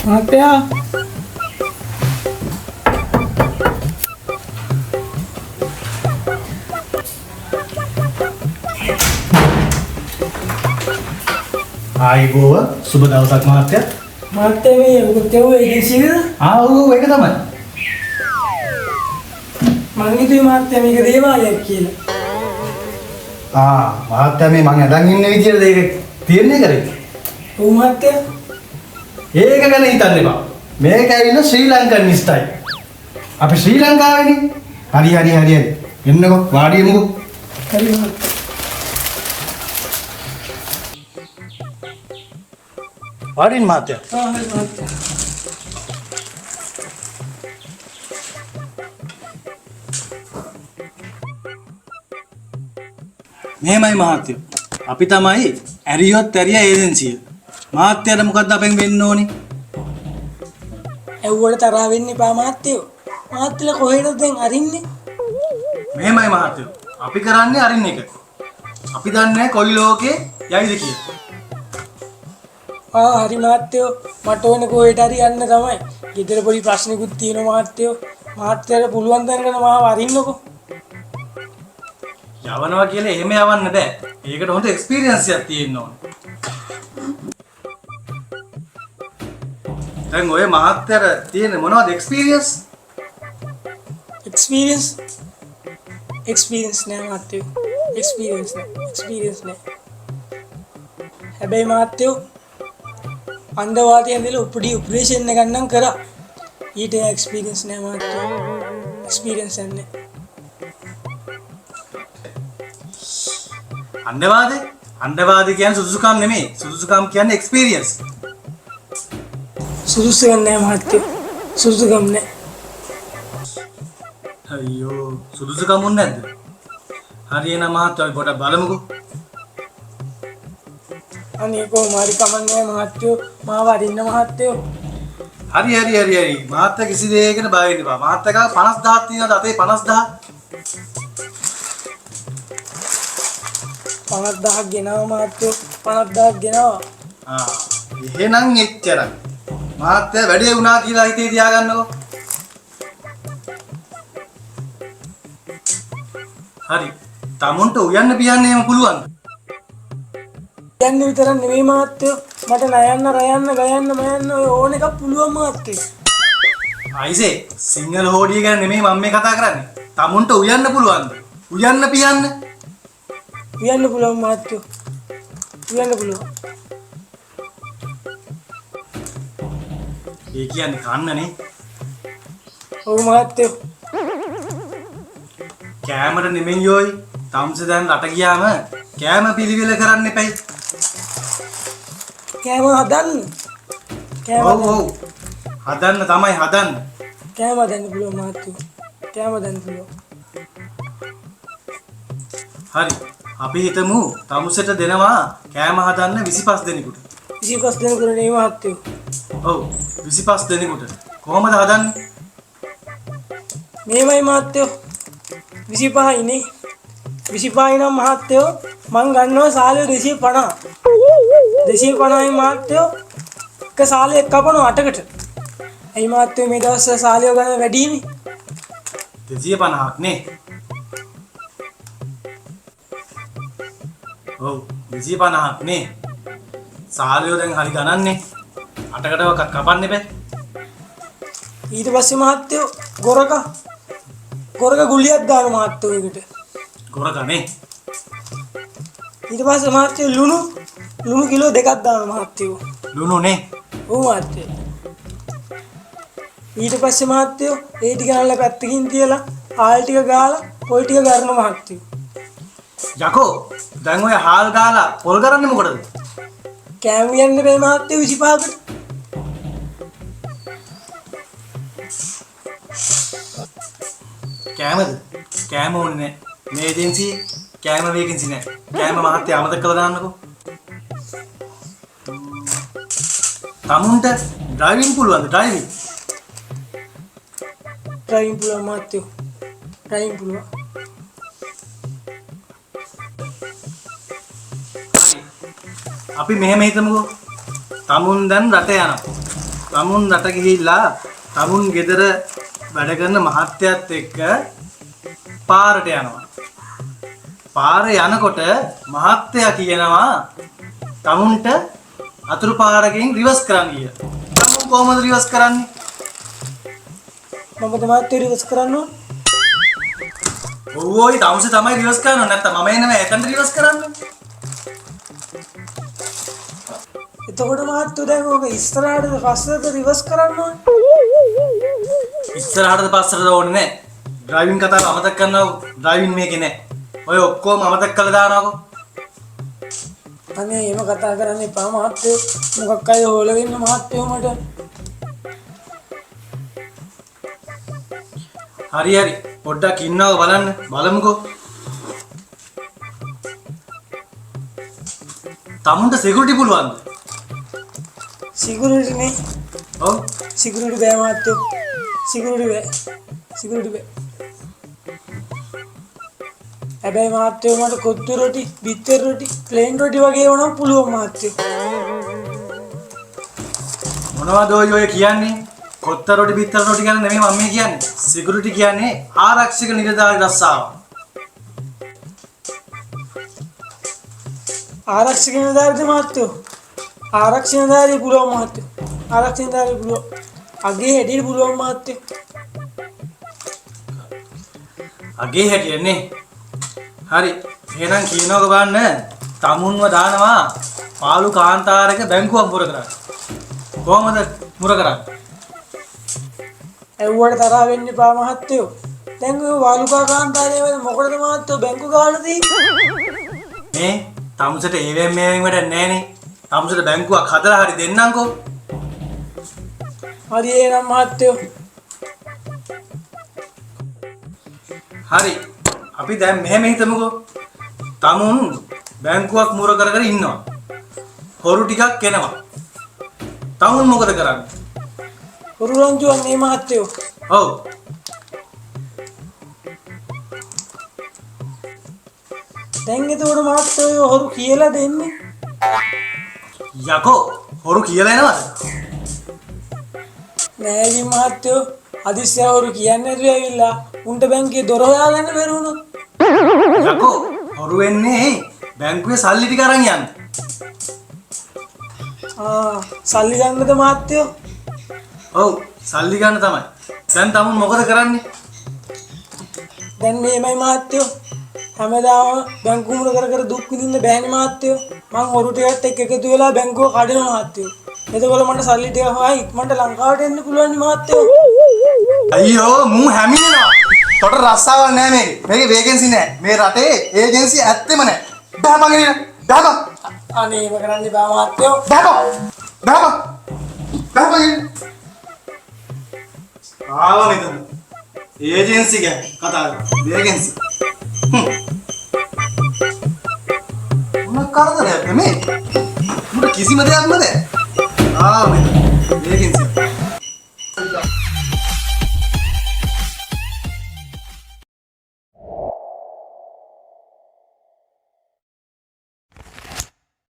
මහත්තයා ආයිබෝව සුබ දවසක් මහත්තයා. මහත්තයා මේ ඔතේ ඒජන්සියද? ඔව් ඒක තමයි. මං හිතුවේ මහත්තයා මේක දේවාලයක් කියලා. මහත්තයා මේ මං අදන් ඉන්න විදියට ඒක තීරණය කරේ. ඔව් මහත්තයා. ඒක ගැන හිතන්න එපා. මේක ඇවිල්ලා ශ්‍රී ලංකන් ස්ටයිල්. අපි ශ්‍රී ලංකාවේනේ. හරි. එන්නකෝ වාඩි වෙමුකෝ. හරි මහත්තයා. වාඩින් මහත්තයා. හරි මහත්තයා. මෙහෙමයි මහත්තයෝ. අපි තමයි ඇරියොත් ඇරියා ඒජන්සිය. මහත්තයාට මොකද්ද අපෙන් වෙන්න ඕනි? ඇව්වට තරහ වෙන්න එපා මහත්තයෝ. මහත්තයලා කොහෙද දැන් අරින්නේ? මෙහෙමයි මහත්තයෝ. අපි කරන්නේ අරින්න එක. අපි දන්නේ කොයි ලෝකේ යයිද කියලා. හරි මහත්තයෝ. මට ඕනේ කොහෙට හරි යන්න තමයි. ගෙදර පොඩි ප්‍රශ්නකුත් තියෙනවා මහත්තයෝ. මහත්තයාට පුළුවන් දැනගෙන මාව අරින්නකෝ. යවනවා කියලා එහෙම යවන්න බෑ. ඒකට හොඳ එක්ස්පීරියන්ස් එකක් තියෙන්න ඕන. දැන් ඔය මහත්තයාට තියෙන මොනවද එක්ස්පීරියන්ස්? එක්ස්පීරියන්ස් නෑ මහත්තයෝ. එක්ස්පීරියන්ස් නෑ. හැබැයි මහත්තයෝ අන්ධවාතයෙන් ඉඳලා උපඩි ඔපරේෂන් එකක් නම් කරා. ඊට එක්ස්පීරියන්ස් නෑ මහත්තයෝ. එක්ස්පීරියන්ස් නැහැ. අන්ධවාදී කියන්නේ සුදුසුකම් නෙමෙයි. සුදුසුකම් කියන්නේ එක්ස්පීරියන්ස්. සුදුසුකම් නෑ මහත්තයෝ. සුදුසුකම් නෑ. අයියෝ සුදුසුකම් උන්නේ නැද්ද? හරි එහෙනම් මහත්තයා අපි පොඩක් බලමුකෝ. අනේ කොහොම හරි කමන්නේ මහත්තයෝ. මාව අරින්න මහත්තයෝ. හරි. මහත්තයා කිසි දෙයකට බය වෙන්න එපා. මහත්තයා 50000ක් තියෙනවද අතේ 50000? 50,000ක් ගෙනාවා මහත්තයෝ. 50,000ක් ගෙනාවා. එහෙනම් එච්චරයි. මහත්තයා වැඩේ වුණා කියලා හිතේ තියාගන්නකෝ. හරි. තමුන්ට උයන්න පියන්න එහෙම පුළුවන්ද? යන්න විතරක් නෙමෙයි මහත්තයෝ. මට නයන්න රයන්න ගයන්න මයන්න ඔය ඕන එකක් පුළුවන් මහත්තයෝ. අයිසේ සිංහල හෝඩිය ගැන නෙමෙයි මම මේ කතා කරන්නේ. තමුන්ට උයන්න පුළුවන්ද? උයන්න පියන්න. උයන්න පුළුවන් මහත්තයෝ. උයන්න පුළුවන්. ඒ කියන්නේ කන්නනේ. ඔව් මහත්තයෝ. කෑමට නෙමෙයි යෝයි. තම්ස දැන් රට ගියාම කෑම පිළිවෙල කරන්න එපයි. කෑම හදන්න. ඔව්. හදන්න. කෑම හදන්න පුළුවන් මහත්තයෝ. කෑම හදන්න පුළුවන්. හරි. අපි හිතමු තමුසට දෙනවා කෑම හදන්න 25 දෙනෙකුට. 25 දෙනෙකුට නෙමෙයි මහත්තයෝ. ඔව් 25 දෙනෙකුට. කොහොමද හදන්නේ? මේමයි මහත්තයෝ. 25යි නේ. 25යි නම් මහත්තයෝ මං ගන්නවා සාලේ 250. 250යි මහත්තයෝ එක සාලේ එක කපනවා 8කට. එයි මහත්තයෝ මේ දවස්වල සාලේ ගන්න වැඩිනේ. 250ක් නේ. ඔව් 250ක් නේ. සාලයෝ දැන් හරි ගණන්නේ. 8කට කපන්න එපා. ඊට පස්සේ මහත්තයෝ ගොරක ගුලියක් දාන මහත්තයෝ එකට. ගොරකනේ. ඊට පස්සේ මහත්තයෝ ලුණු කිලෝ 2ක් දාන මහත්තයෝ. ලුණුනේ. ඔව් මහත්තයෝ. ඊට පස්සේ මහත්තයෝ ඒ ටික අල්ල පැත්තකින් තියලා හාල් ටික ගාලා පොල් ටික ගන්න මහත්තයෝ. යකෝ දැන් ඔය හාල් ගාලා පොල් කරන්නේ මොකටද? කෑම යන්න බෑ මහත්තයෝ 25කට. කෑමද? කෑම ඕනේ නෑ. මේ ඒජන්සියේ කෑම වේකන්සි නෑ. කෑම මහත්තයා අමතක කරලා දාන්නකෝ. තමුන්ට ඩ්‍රයිවිං පුළුවන්ද? ඩ්‍රයිවිං පුළුවන් මහත්තයෝ. ඩ්‍රයිවිං පුළුවන්. අපි මෙහෙම හිතමුකෝ. තමුන් දැන් රට යනවා. තමුන් රට ගිහිල්ලා තමුන් ගෙදර වැඩ කරන මහත්තයත් එක්ක පාරට යනවා. පාරේ යනකොට මහත්තයා කියනවා තමුන්ට අතුරු පාරකින් රිවර්ස් කරන්න කියලා. තමුන් කොහොමද රිවර්ස් කරන්නේ? මම තමයි රිවර්ස් කරන්න ඕන. ඔව්වෝයි තමුසේ තමයි රිවර්ස් කරන්නේ. නැත්තම් මම එන්නේ එතනට රිවර්ස් කරන්නේ. එතකොට මහත්තයෝ දැන් ඕක ඉස්සරහටද පස්සටද රිවර්ස් කරන්න ඕන. ඉස්සරහටද පස්සටද ඕනේ නැහැ. ඩ්‍රයිවිං කතාව අමතක කරනවා. ඩ්‍රයිවිං මේකේ නැහැ. ඔය ඔක්කොම අමතක කරලා දානවාකෝ. අනේ එහෙම කතා කරන්න එපා මහත්තයෝ. මොකක් අය හොල වෙන්න මහත්තයෝ මට. හරි පොඩ්ඩක් ඉන්නව බලන්න. බලමුකෝ. තමුන්ට සිකියුරිටි පුළුවන්ද? සිකියුරිටි නේ. ඔව්. සිකියුරිටි බෑ මහත්තයෝ. සිකියුරිටි බෑ. සිකියුරිටි බෑ. හැබැයි මහත්තයෝ මට කොත්තු රොටි, බිත්තර රොටි, ප්ලේන් රොටි වගේ වුණා පුළුවන් මහත්තයෝ. මොනවද ඔය කියන්නේ? කොත්ත රොටි බිත්තර රොටි ගැන නෙමෙයි මම මේ කියන්නේ. සිකියුරිටි කියන්නේ ආරක්ෂක නිලධාරි රස්සාව. ආරක්ෂක නිලධාරිද මහත්තයෝ? ආරක්ෂක නිලධාරිය පුළුවන් මහත්තයෝ. ආරක්ෂක නිලධාරිය පුළුවන්. අගේ හැටියට පුළුවන් මහත්තයෝ. අගේ හැටියනේ. හරි. එහෙනම් කියනක බලන්න තමුන්ව දානවා පාලු කාන්තාරයක බැංකුවක් මුර කරන්න. කොහමද මුර කරන්නේ? ඇව්වට තරහ වෙන්න එපා මහත්තයෝ. දැන් ඔය වාලුකා කාන්තාරයේ වල මොකටද මහත්තයෝ බැංකු ගාලා තියෙන්නේ? මේ තමුසට ඒවෙන් මේවෙන් වැඩ නැහනේ. තමුසට බැංකුවක් හදලා හරි දෙන්නම්කෝ. හරි එහෙනම් මහත්තයෝ. හරි. අපි දැන් මෙහෙම හිතමුකෝ. තමුන් බැංකුවක් මුර කර කර ඉන්නවා. හොරු ටිකක් එනවා. තමුන් මොකද කරන්නේ? හොරු රංචුවක් නේ මහත්තයෝ. ඔව්. දැන් එතකොට මහත්තයෝ හොරු කියලා දෙන්නේ. යකෝ හොරු කියලා එනවද? නෑ ඉතින් මහත්තයෝ හදිස්සිය හොරු කියන්නේ නැතුව ඇවිල්ලා උන්ට බැංකුවේ දොර හොයාගන්න බැරි වුණොත්. යකෝ හොරු වෙන්නේ බැංකුවේ සල්ලි ටික අරන් යන්න. සල්ලි ගන්නද මහත්තයෝ? ඔව් සල්ලි ගන්න තමයි. දැන් තමුන් මොකද කරන්නේ? දැන් මේමයි මහත්තයෝ. හැමදාම බැංකුව මුර කර කර දුක් විඳින්න බෑනේ මහත්තයෝ. මං හොරු ටිකත් එක්ක එකතු වෙලා බැංකුව කඩනවා මහත්තයෝ. එතකොට මට සල්ලි ටික හොයයි ඉක්මනට ලංකාවට එන්න පුළුවන් නේ මහත්තයෝ. අයියෝ මූ හැමිනෙනවා. තොට රස්සාවක් නෑ මේකේ. මේකේ වේකන්සි නෑ. මේ රටේ ඒජන්සි ඇත්තෙම නෑ. බහපන් ගෙනියන්න. බහපන්. අනේ එහෙම කරන්න එපා මහත්තයෝ. බහපන්. බහපන්. බහපන් ගෙනියන්න. ආවා මෙතන. ඒජන්සි ගැන කතා කරා. වේකන්සි. මොන කරදරයක්ද මේ? මුට කිසිම දෙයක් නැද? ආවා මෙතන. වේකන්සි.